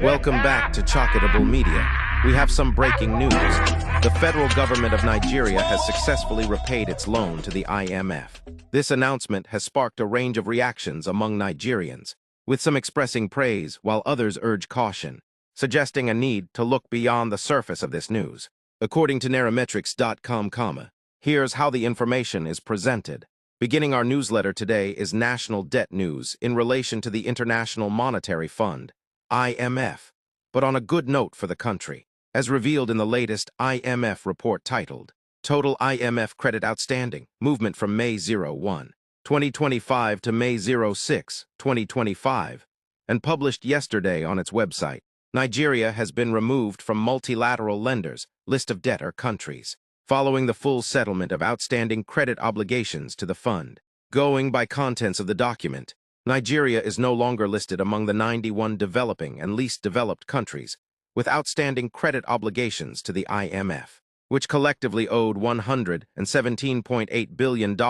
Welcome back to Chalkable Media. We have some breaking news. The federal government of Nigeria has successfully repaid its loan to the IMF. This announcement has sparked a range of reactions among Nigerians, with some expressing praise while others urge caution, suggesting a need to look beyond the surface of this news. According to Nairametrics.com, here's how the information is presented. Beginning our newsletter today is national debt news in relation to the International Monetary Fund, IMF, but on a good note for the country, as revealed in the latest IMF report titled, Total IMF Credit Outstanding, Movement from May 01, 2025 to May 06, 2025, and published yesterday on its website. Nigeria has been removed from multilateral lenders' list of debtor countries, following the full settlement of outstanding credit obligations to the fund. Going by contents of the document, Nigeria is no longer listed among the 91 developing and least developed countries with outstanding credit obligations to the IMF, which collectively owed $117.8 billion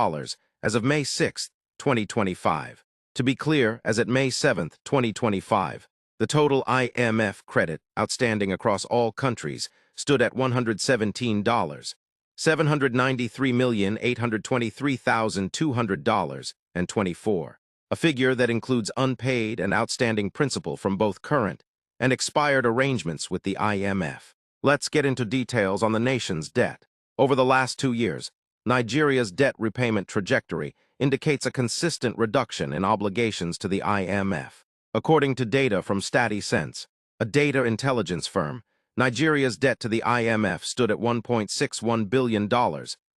as of May 6, 2025. To be clear, as at May 7, 2025, the total IMF credit outstanding across all countries stood at $793,823,200.24, a figure that includes unpaid and outstanding principal from both current and expired arrangements with the IMF. Let's get into details on the nation's debt. Over the last 2 years, Nigeria's debt repayment trajectory indicates a consistent reduction in obligations to the IMF. According to data from StatiSense, a data intelligence firm, Nigeria's debt to the IMF stood at $1.61 billion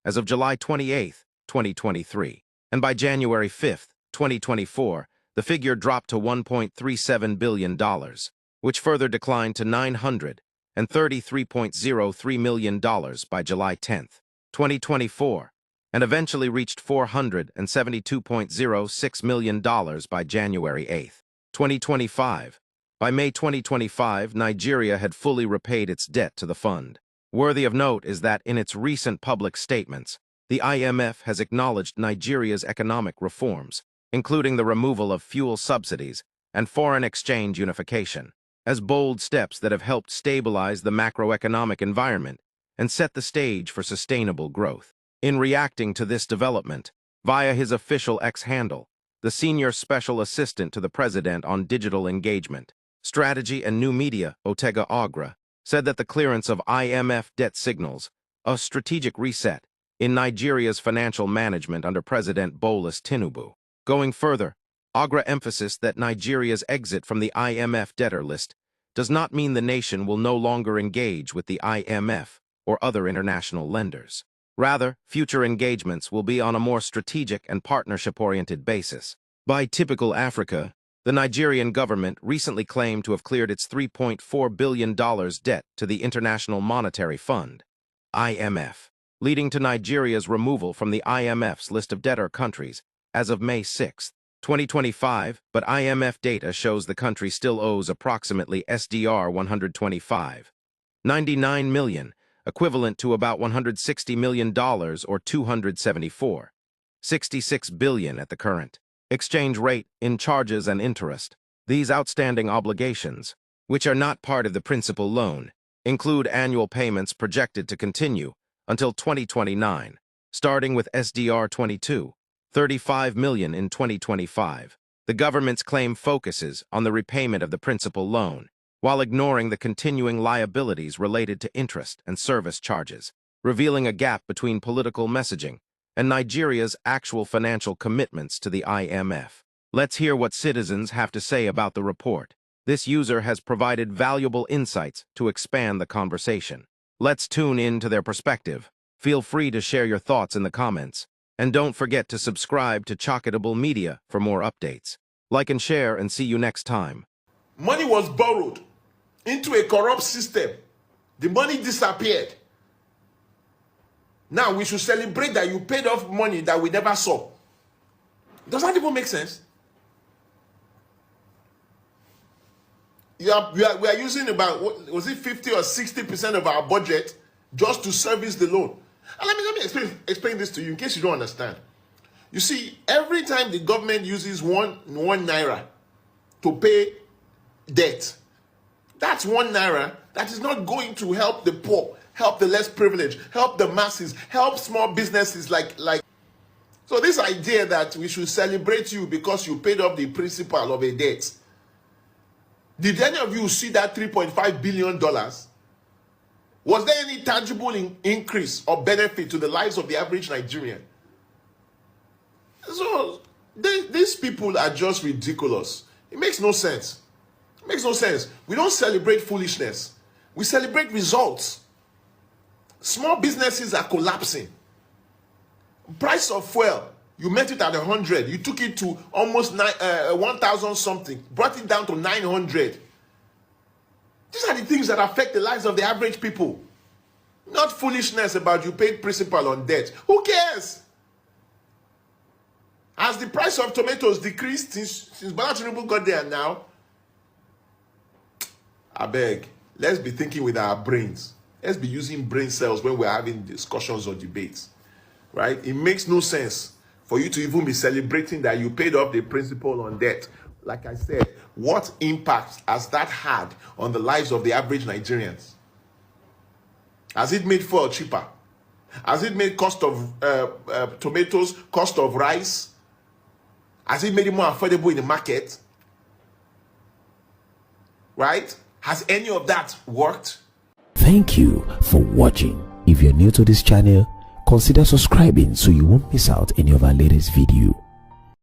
as of July 28, 2023, and by January 5, 2024, the figure dropped to $1.37 billion, which further declined to $933.03 million by July 10, 2024, and eventually reached $472.06 million by January 8, 2025. By May 2025, Nigeria had fully repaid its debt to the fund. Worthy of note is that in its recent public statements, the IMF has acknowledged Nigeria's economic reforms, including the removal of fuel subsidies and foreign exchange unification, as bold steps that have helped stabilize the macroeconomic environment and set the stage for sustainable growth. In reacting to this development, via his official X handle, the senior special assistant to the president on digital engagement, strategy and new media, Otega Agra, said that the clearance of IMF debt signals a strategic reset in Nigeria's financial management under President Bola Tinubu. Going further, Agra emphasized that Nigeria's exit from the IMF debtor list does not mean the nation will no longer engage with the IMF or other international lenders. Rather, future engagements will be on a more strategic and partnership-oriented basis. By typical Africa, the Nigerian government recently claimed to have cleared its $3.4 billion debt to the International Monetary Fund, IMF, leading to Nigeria's removal from the IMF's list of debtor countries as of May 6, 2025, but IMF data shows the country still owes approximately SDR 125.99 million, equivalent to about $160 million or 274.66 billion at the current exchange rate in charges and interest. These outstanding obligations, which are not part of the principal loan, include annual payments projected to continue until 2029, starting with SDR 22.35 million in 2025. The government's claim focuses on the repayment of the principal loan, while ignoring the continuing liabilities related to interest and service charges, revealing a gap between political messaging and Nigeria's actual financial commitments to the IMF. Let's hear what citizens have to say about the report. This user has provided valuable insights to expand the conversation. Let's tune in to their perspective. Feel free to share your thoughts in the comments. And don't forget to subscribe to Chalkable Media for more updates. Like and share, and see you next time. Money was borrowed into a corrupt system. The money disappeared. Now we should celebrate that you paid off money that we never saw. Does that even make sense? We are using about, what, was it 50 or 60% of our budget just to service the loan. And let me explain this to you in case you don't understand. You see, every time the government uses one naira to pay debt, that's 1 naira that is not going to help the poor, help the less privileged, help the masses, help small businesses like. So this idea that we should celebrate you because you paid off the principal of a debt. Did any of you see that $3.5 billion? Was there any tangible increase or benefit to the lives of the average Nigerian? So these people are just ridiculous. It makes no sense. It makes no sense. We don't celebrate foolishness. We celebrate results. Small businesses are collapsing. Price of fuel, you met it at 100. You took it to almost 1,000 something. Brought it down to 900. These are the things that affect the lives of the average people. Not foolishness about you paid principal on debt. Who cares? Has the price of tomatoes decreased since Bola Tinubu got there now? I beg, let's be thinking with our brains. Let's be using brain cells when we're having discussions or debates. Right? It makes no sense for you to even be celebrating that you paid off the principal on debt. Like I said, what impact has that had on the lives of the average Nigerians? Has it made fuel cheaper? Has it made cost of tomatoes, cost of rice? Has it made it more affordable in the market? Right? Has any of that worked? Thank you for watching. If you're new to this channel, consider subscribing so you won't miss out any of our latest video.